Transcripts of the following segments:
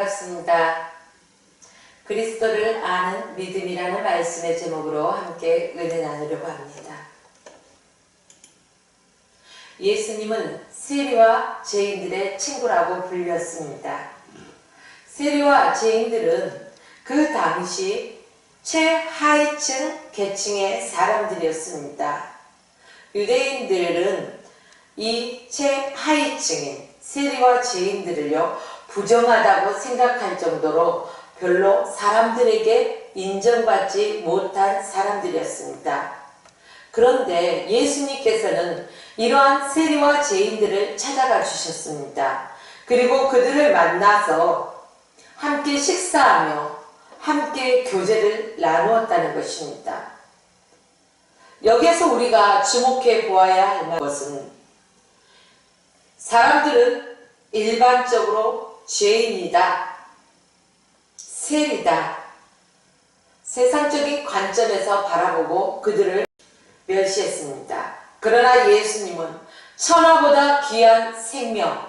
반갑습니다. 그리스도를 아는 믿음이라는 말씀의 제목으로 함께 은혜 나누려고 합니다. 예수님은 세리와 죄인들의 친구라고 불렸습니다. 세리와 죄인들은 그 당시 최하위층 계층의 사람들이었습니다. 유대인들은 이 최하위층인 세리와 죄인들을요 부정하다고 생각할 정도로 별로 사람들에게 인정받지 못한 사람들이었습니다. 그런데 예수님께서는 이러한 세리와 죄인들을 찾아가 주셨습니다. 그리고 그들을 만나서 함께 식사하며 함께 교제를 나누었다는 것입니다. 여기에서 우리가 주목해 보아야 할 것은 사람들은 일반적으로 죄인이다, 세리다, 세상적인 관점에서 바라보고 그들을 멸시했습니다. 그러나 예수님은 천하보다 귀한 생명,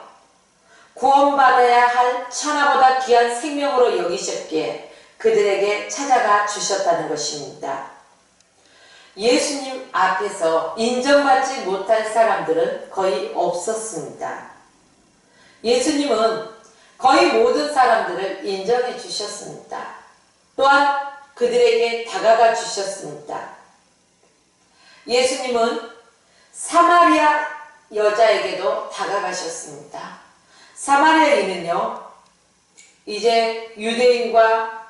구원받아야 할 천하보다 귀한 생명으로 여기셨기에 그들에게 찾아가 주셨다는 것입니다. 예수님 앞에서 인정받지 못할 사람들은 거의 없었습니다. 예수님은 거의 모든 사람들을 인정해 주셨습니다. 또한 그들에게 다가가 주셨습니다. 예수님은 사마리아 여자에게도 다가가셨습니다. 사마리아인은요, 이제 유대인과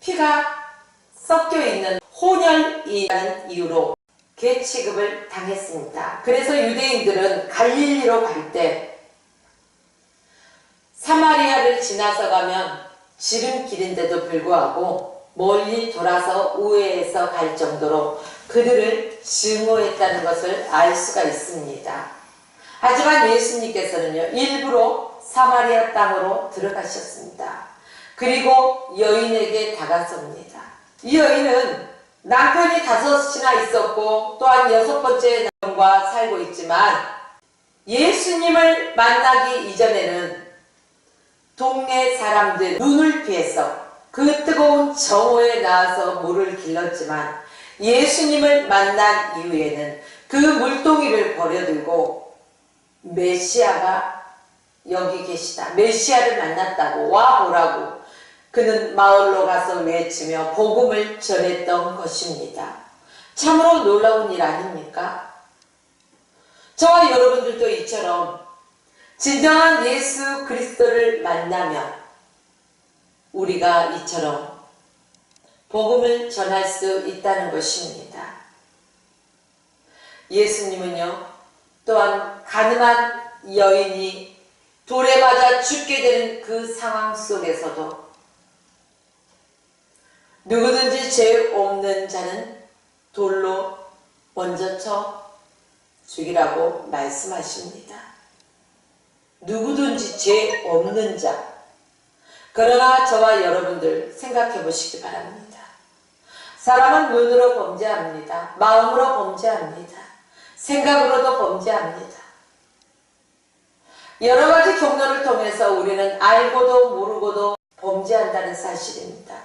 피가 섞여 있는 혼혈이라는 이유로 괴취급을 당했습니다. 그래서 유대인들은 갈릴리로 갈 때 사마리아를 지나서 가면 지름길인데도 불구하고 멀리 돌아서 우회해서 갈 정도로 그들을 증오했다는 것을 알 수가 있습니다. 하지만 예수님께서는요 일부러 사마리아 땅으로 들어가셨습니다. 그리고 여인에게 다가섭니다. 이 여인은 남편이 5이나 있었고 또한 6번째 남편과 살고 있지만 예수님을 만나기 이전에는 동네 사람들 눈을 피해서 그 뜨거운 정오에 나와서 물을 길렀지만 예수님을 만난 이후에는 그 물동이를 버려들고 메시아가 여기 계시다, 메시아를 만났다고 와보라고 그는 마을로 가서 외치며 복음을 전했던 것입니다. 참으로 놀라운 일 아닙니까? 저와 여러분들도 이처럼 진정한 예수 그리스도를 만나면 우리가 이처럼 복음을 전할 수 있다는 것입니다. 예수님은요 또한 가늠한 여인이 돌에 맞아 죽게 되는 그 상황 속에서도 누구든지 죄 없는 자는 돌로 먼저 쳐 죽이라고 말씀하십니다. 누구든지 죄 없는 자. 그러나 저와 여러분들 생각해 보시기 바랍니다. 사람은 눈으로 범죄합니다. 마음으로 범죄합니다. 생각으로도 범죄합니다. 여러 가지 경로를 통해서 우리는 알고도 모르고도 범죄한다는 사실입니다.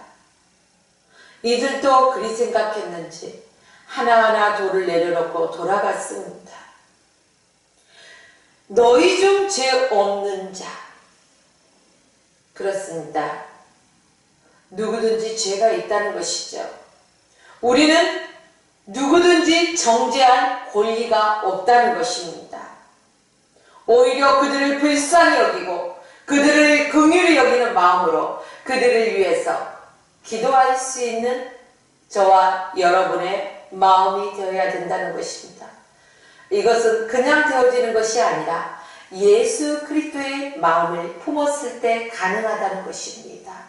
이들도 그리 생각했는지 하나하나 돌을 내려놓고 돌아갔습니다. 너희 중 죄 없는 자. 그렇습니다. 누구든지 죄가 있다는 것이죠. 우리는 누구든지 정죄할 권리가 없다는 것입니다. 오히려 그들을 불쌍히 여기고 그들을 긍휼히 여기는 마음으로 그들을 위해서 기도할 수 있는 저와 여러분의 마음이 되어야 된다는 것입니다. 이것은 그냥 되어지는 것이 아니라 예수 그리스도의 마음을 품었을 때 가능하다는 것입니다.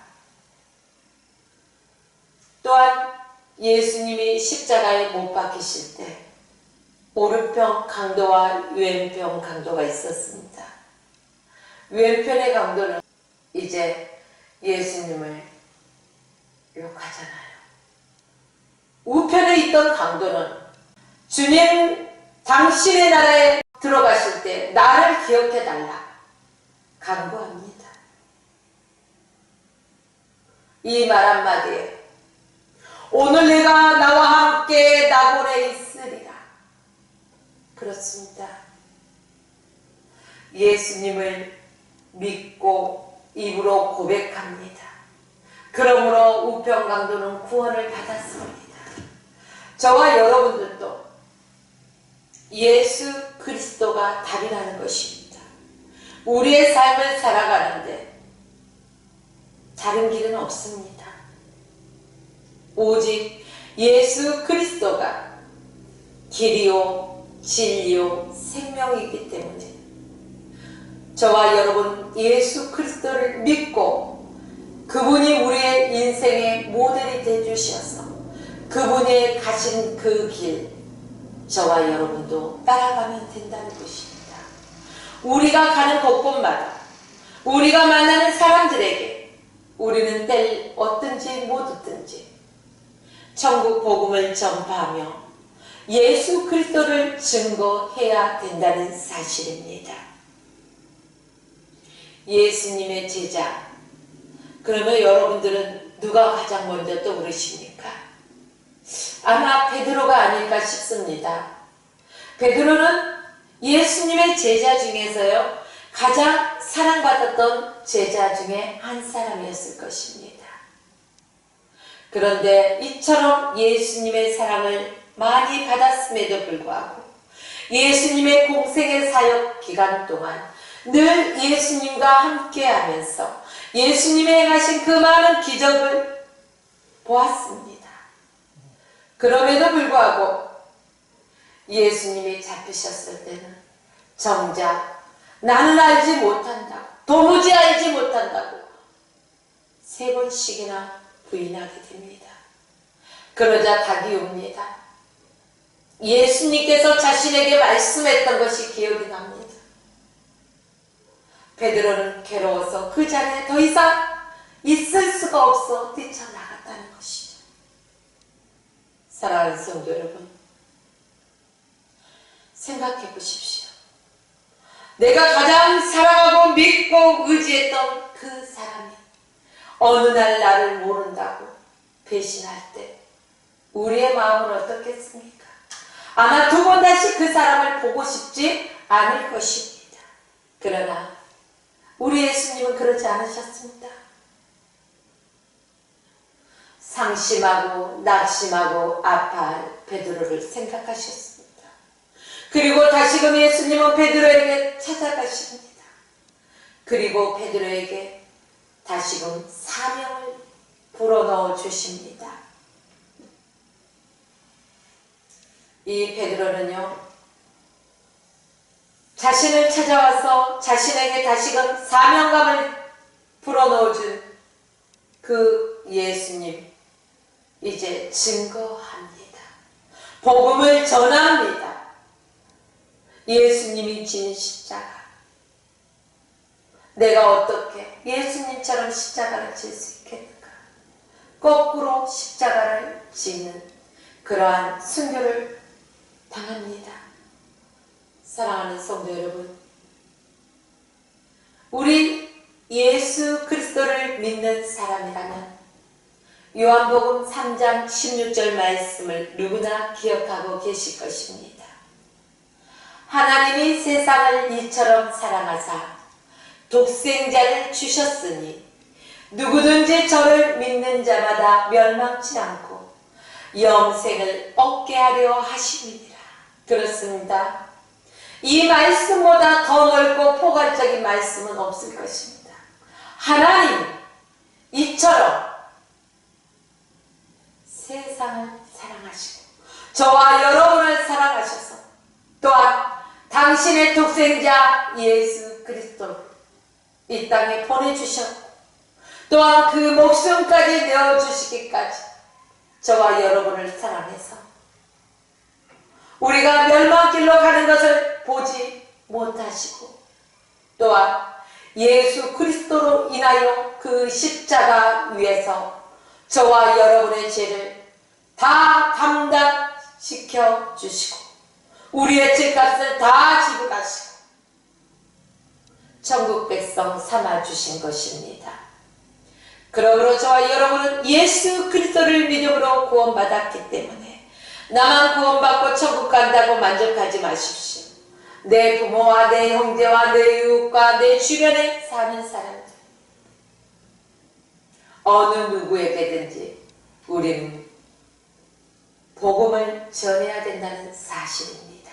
또한 예수님이 십자가에 못 박히실 때 오른편 강도와 왼편 강도가 있었습니다. 왼편의 강도는 이제 예수님을 욕하잖아요. 우편에 있던 강도는 주님 당신의 나라에 들어가실 때 나를 기억해달라 간구합니다. 이 말 한마디에 오늘 내가 나와 함께 낙원에 있으리라. 그렇습니다. 예수님을 믿고 입으로 고백합니다. 그러므로 우편강도는 구원을 받았습니다. 저와 여러분들도 예수 그리스도가 답이라는 것입니다. 우리의 삶을 살아가는데 다른 길은 없습니다. 오직 예수 그리스도가 길이요 진리요 생명이기 때문에 저와 여러분 예수 그리스도를 믿고 그분이 우리의 인생의 모델이 되주셔서 그분이 가신 그 길 저와 여러분도 따라가면 된다는 것입니다. 우리가 가는 곳곳마다 우리가 만나는 사람들에게 우리는 뗄 얻든지 못 얻든지 천국 복음을 전파하며 예수 그리스도를 증거해야 된다는 사실입니다. 예수님의 제자, 그러면 여러분들은 누가 가장 먼저 떠오르십니까? 아마 베드로가 아닐까 싶습니다. 베드로는 예수님의 제자 중에서요 가장 사랑받았던 제자 중에 한 사람이었을 것입니다. 그런데 이처럼 예수님의 사랑을 많이 받았음에도 불구하고 예수님의 공생의 사역 기간 동안 늘 예수님과 함께하면서 예수님의 행하신 그 많은 기적을 보았습니다. 그럼에도 불구하고 예수님이 잡히셨을 때는 정작 나는 알지 못한다고, 도무지 알지 못한다고 3번씩이나 부인하게 됩니다. 그러자 닭이 옵니다. 예수님께서 자신에게 말씀했던 것이 기억이 납니다. 베드로는 괴로워서 그 자리에 더 이상 있을 수가 없어 뛰쳐나갔다는 것이죠. 사랑하는 성도 여러분, 생각해 보십시오. 내가 가장 사랑하고 믿고 의지했던 그 사람이 어느 날 나를 모른다고 배신할 때 우리의 마음은 어떻겠습니까? 아마 2번 다시 그 사람을 보고 싶지 않을 것입니다. 그러나 우리 예수님은 그러지 않으셨습니다. 상심하고 낙심하고 아파할 베드로를 생각하셨습니다. 그리고 다시금 예수님은 베드로에게 찾아가십니다. 그리고 베드로에게 다시금 사명을 불어넣어 주십니다. 이 베드로는요, 자신을 찾아와서 자신에게 다시금 사명감을 불어넣어준 그 예수님, 이제 증거합니다. 복음을 전합니다. 예수님이 진 십자가. 내가 어떻게 예수님처럼 십자가를 질 수 있겠는가? 거꾸로 십자가를 지는 그러한 순교를 당합니다. 사랑하는 성도 여러분, 우리 예수 그리스도를 믿는 사람이라면 요한복음 3장 16절 말씀을 누구나 기억하고 계실 것입니다. 하나님이 세상을 이처럼 사랑하사 독생자를 주셨으니 누구든지 저를 믿는 자마다 멸망치 않고 영생을 얻게 하려 하심이니라. 그렇습니다. 이 말씀보다 더 넓고 포괄적인 말씀은 없을 것입니다. 하나님 이처럼 세상을 사랑하시고 저와 여러분을 사랑하셔서 또한 당신의 독생자 예수 그리스도를 이 땅에 보내주셨고 또한 그 목숨까지 내어주시기까지 저와 여러분을 사랑해서 우리가 멸망길로 가는 것을 보지 못하시고 또한 예수 그리스도로 인하여 그 십자가 위에서 저와 여러분의 죄를 다 담당시켜 주시고 우리의 죄값을 다 지고 가시고 천국 백성 삼아 주신 것입니다. 그러므로 저와 여러분은 예수 그리스도를 믿음으로 구원받았기 때문에 나만 구원받고 천국 간다고 만족하지 마십시오. 내 부모와 내 형제와 내 이웃과 내 주변에 사는 사람들, 어느 누구에게든지 우리는 복음을 전해야 된다는 사실입니다.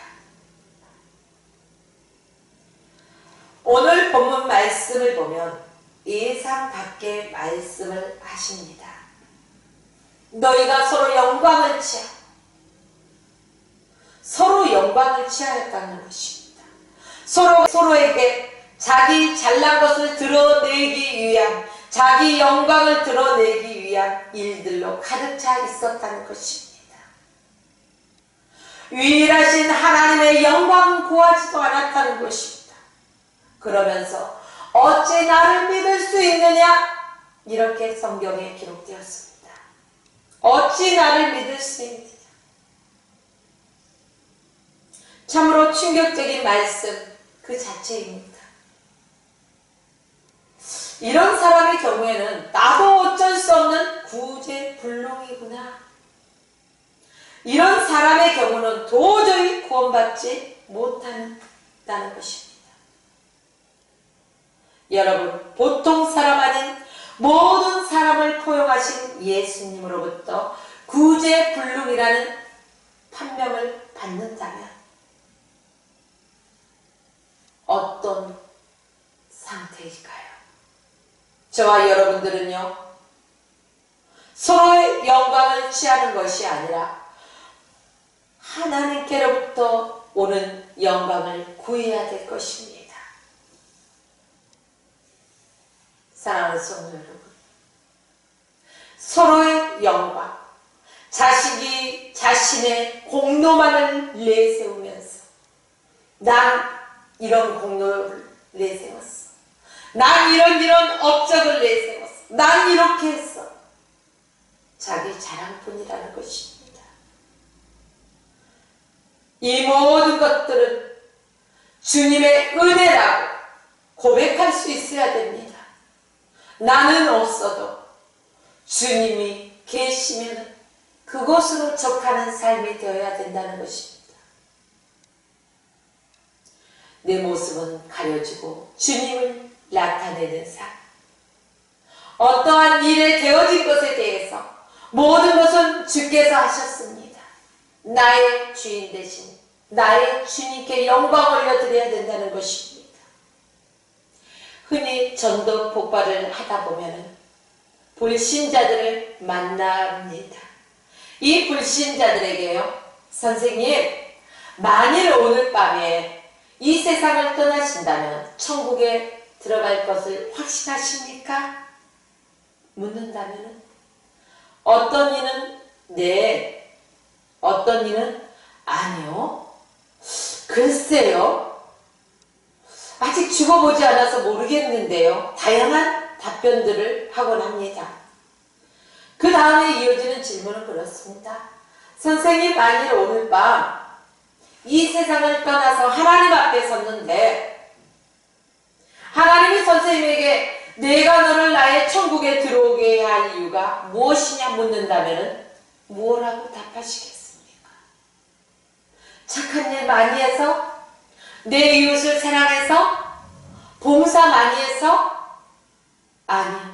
오늘 본문 말씀을 보면 예상 밖의 말씀을 하십니다. 너희가 서로 영광을 취하였다는 것입니다. 서로에게 자기 잘난 것을 드러내기 위한, 자기 영광을 드러내기 위한 일들로 가득 차 있었다는 것입니다. 유일하신 하나님의 영광 구하지도 않았다는 것입니다. 그러면서 어찌 나를 믿을 수 있느냐? 이렇게 성경에 기록되었습니다. 어찌 나를 믿을 수 있느냐? 참으로 충격적인 말씀 그 자체입니다. 이런 사람의 경우에는 나도 어쩔 수 없는 구제불능이구나. 이런 사람의 경우는 도저히 구원받지 못한다는 것입니다. 여러분, 보통 사람 아닌 모든 사람을 포용하신 예수님으로부터 구제불능이라는 판명을 받는다면 어떤 상태일까요? 저와 여러분들은요, 서로의 영광을 취하는 것이 아니라 하나님께로부터 오는 영광을 구해야 될 것입니다. 사랑하는 성도 여러분, 서로의 영광, 자식이 자신의 공로만을 내세우면서 난 이런 공로를 내세웠어, 난 이런 업적을 내세웠어, 난 이렇게 했어, 자기 자랑뿐이라는 것입니다. 이 모든 것들은 주님의 은혜라고 고백할 수 있어야 됩니다. 나는 없어도 주님이 계시면 그곳으로 족하는 삶이 되어야 된다는 것입니다. 내 모습은 가려지고 주님을 나타내는 삶. 어떠한 일에 되어진 것에 대해서 모든 것은 주께서 하셨습니다. 나의 주인 대신 나의 주님께 영광 올려드려야 된다는 것입니다. 흔히 전도 폭발을 하다 보면 불신자들을 만납니다. 이 불신자들에게요, 선생님, 만일 오늘 밤에 이 세상을 떠나신다면 천국에 들어갈 것을 확신하십니까? 묻는다면 어떤 이는 네, 어떤 이는 아니요, 글쎄요, 아직 죽어보지 않아서 모르겠는데요. 다양한 답변들을 하곤 합니다. 그 다음에 이어지는 질문은 그렇습니다. 선생님, 만일 오늘 밤 이 세상을 떠나서 하나님 앞에 섰는데 하나님이 선생님에게 내가 너를 나의 천국에 들어오게 해야 할 이유가 무엇이냐 묻는다면 뭐라고 답하시겠습니까? 착한 일 많이 해서? 내 이웃을 사랑해서? 봉사 많이 해서? 아니요.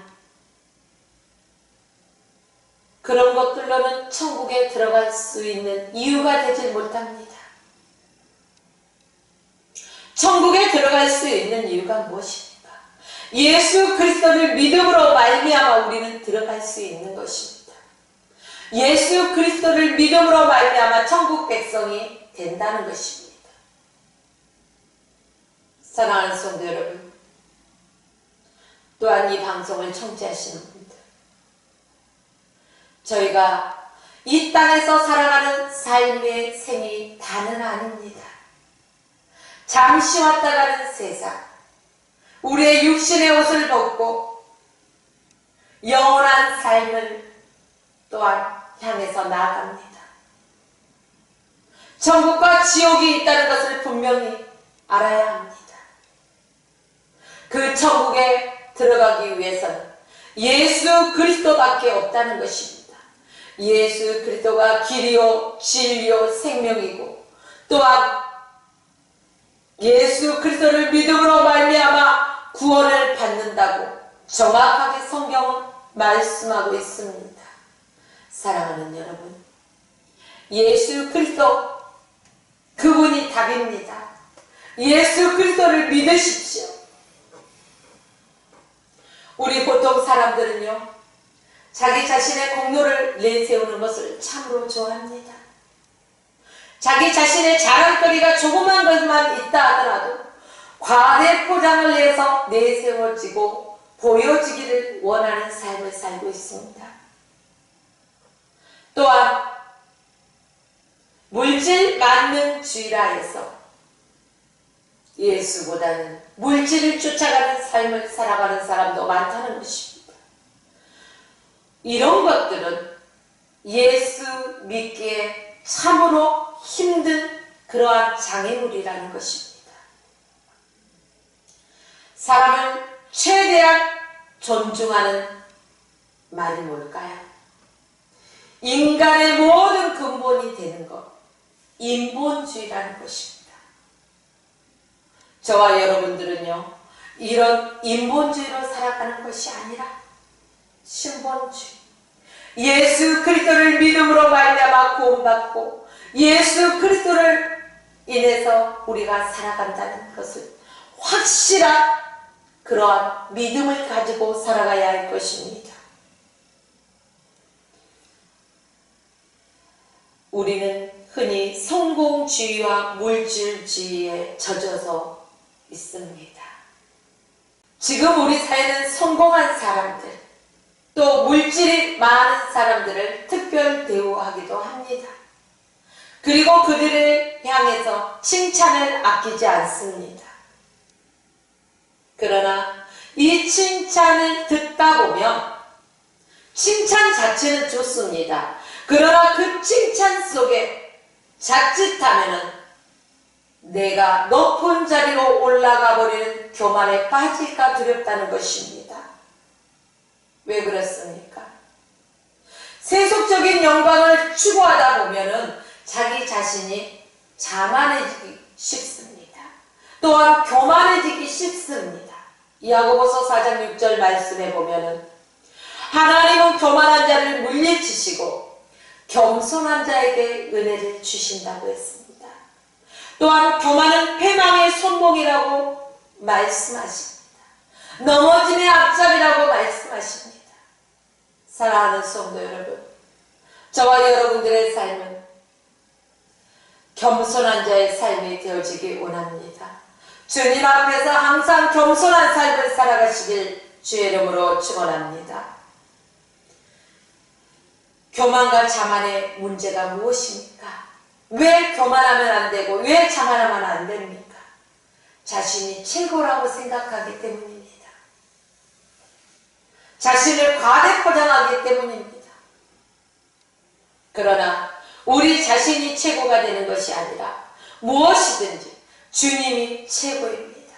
그런 것들로는 천국에 들어갈 수 있는 이유가 되질 못합니다. 천국에 들어갈 수 있는 이유가 무엇입니까? 예수 그리스도를 믿음으로 말미암아 우리는 들어갈 수 있는 것입니다. 예수 그리스도를 믿음으로 말미암아 천국 백성이 된다는 것입니다. 사랑하는 성도 여러분, 또한 이 방송을 청취하시는 분들, 저희가 이 땅에서 살아가는 삶의 생이 다는 아닙니다. 잠시 왔다 가는 세상, 우리의 육신의 옷을 벗고 영원한 삶을 또한 향해서 나아갑니다. 천국과 지옥이 있다는 것을 분명히 알아야 합니다. 그 천국에 들어가기 위해서는 예수 그리스도밖에 없다는 것입니다. 예수 그리스도가 길이요 진리요 생명이고, 또한 예수 그리스도를 믿음으로 말미암아 구원을 받는다고 정확하게 성경은 말씀하고 있습니다. 사랑하는 여러분, 예수 그리스도 그분이 답입니다. 예수 그리스도를 믿으십시오. 우리 보통 사람들은요, 자기 자신의 공로를 내세우는 것을 참으로 좋아합니다. 자기 자신의 자랑거리가 조그만 것만 있다 하더라도 과대 포장을 내서 내세워지고 보여지기를 원하는 삶을 살고 있습니다. 또한 물질 만능주의라 해서 예수보다는 물질을 쫓아가는 삶을 살아가는 사람도 많다는 것입니다. 이런 것들은 예수 믿기에 참으로 힘든 그러한 장애물이라는 것입니다. 사람을 최대한 존중하는 말이 뭘까요? 인간의 모든 근본이 되는 것, 인본주의라는 것입니다. 저와 여러분들은요, 이런 인본주의로 살아가는 것이 아니라 신본주의, 예수 그리스도를 믿음으로 말미암아 구원받고 예수 그리스도를 인해서 우리가 살아간다는 것을 확실한 그러한 믿음을 가지고 살아가야 할 것입니다. 우리는 흔히 성공주의와 물질주의에 젖어서 있습니다. 지금 우리 사회는 성공한 사람들, 또 물질이 많은 사람들을 특별 대우하기도 합니다. 그리고 그들을 향해서 칭찬을 아끼지 않습니다. 그러나 이 칭찬을 듣다 보면 칭찬 자체는 좋습니다. 그러나 그 칭찬 속에 자칫하면은 내가 높은 자리로 올라가 버리는 교만에 빠질까 두렵다는 것입니다. 왜 그렇습니까? 세속적인 영광을 추구하다 보면은 자기 자신이 자만해지기 쉽습니다. 또한 교만해지기 쉽습니다. 야고보서 4장 6절 말씀에 보면은 하나님은 교만한 자를 물리치시고 겸손한 자에게 은혜를 주신다고 했습니다. 또한 교만은 패망의 손목이라고 말씀하십니다. 넘어짐의 앞잡이라고 말씀하십니다. 사랑하는 성도 여러분, 저와 여러분들의 삶은 겸손한 자의 삶이 되어지기 원합니다. 주님 앞에서 항상 겸손한 삶을 살아가시길 주의 이름으로 축원합니다. 교만과 자만의 문제가 무엇입니까? 왜 교만하면 안 되고 왜 자만하면 안 됩니까? 자신이 최고라고 생각하기 때문입니다. 자신을 과대 포장하기 때문입니다. 그러나 우리 자신이 최고가 되는 것이 아니라 무엇이든지 주님이 최고입니다.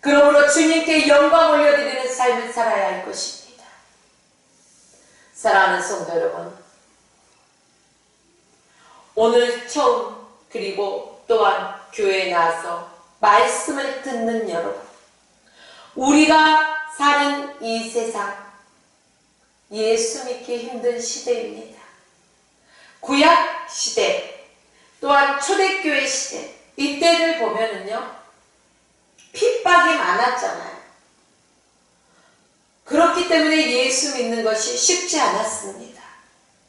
그러므로 주님께 영광 올려드리는 삶을 살아야 할 것입니다. 사랑하는 성도 여러분, 오늘 처음 그리고 또한 교회에 나와서 말씀을 듣는 여러분, 우리가 사는 이 세상 예수 믿기 힘든 시대입니다. 구약 시대 또한 초대교회 시대, 이때를 보면은요 핍박이 많았잖아요. 그렇기 때문에 예수 믿는 것이 쉽지 않았습니다.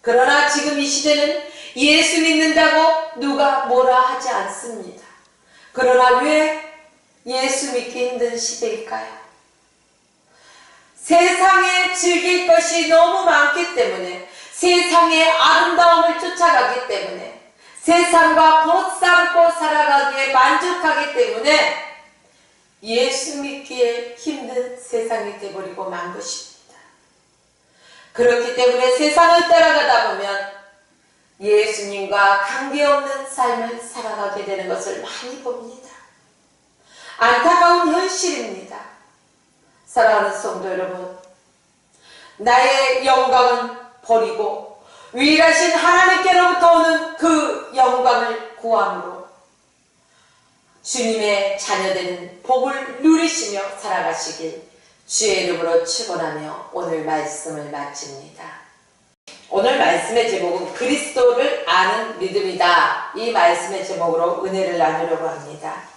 그러나 지금 이 시대는 예수 믿는다고 누가 뭐라 하지 않습니다. 그러나 왜 예수 믿기 힘든 시대일까요? 세상에 즐길 것이 너무 많기 때문에, 세상의 아름다움을 쫓아가기 때문에, 세상과 벗삼고 살아가기에 만족하기 때문에 예수 믿기에 힘든 세상이 되어버리고 만 것입니다. 그렇기 때문에 세상을 따라가다 보면 예수님과 관계없는 삶을 살아가게 되는 것을 많이 봅니다. 안타까운 현실입니다. 사랑하는 성도 여러분, 나의 영광은 버리고 위일하신 하나님께로부터 오는 그 영광을 구함으로 주님의 자녀되는 복을 누리시며 살아가시길 주의 이름으로 축원하며 오늘 말씀을 마칩니다. 오늘 말씀의 제목은 그리스도를 아는 믿음이다. 이 말씀의 제목으로 은혜를 나누려고 합니다.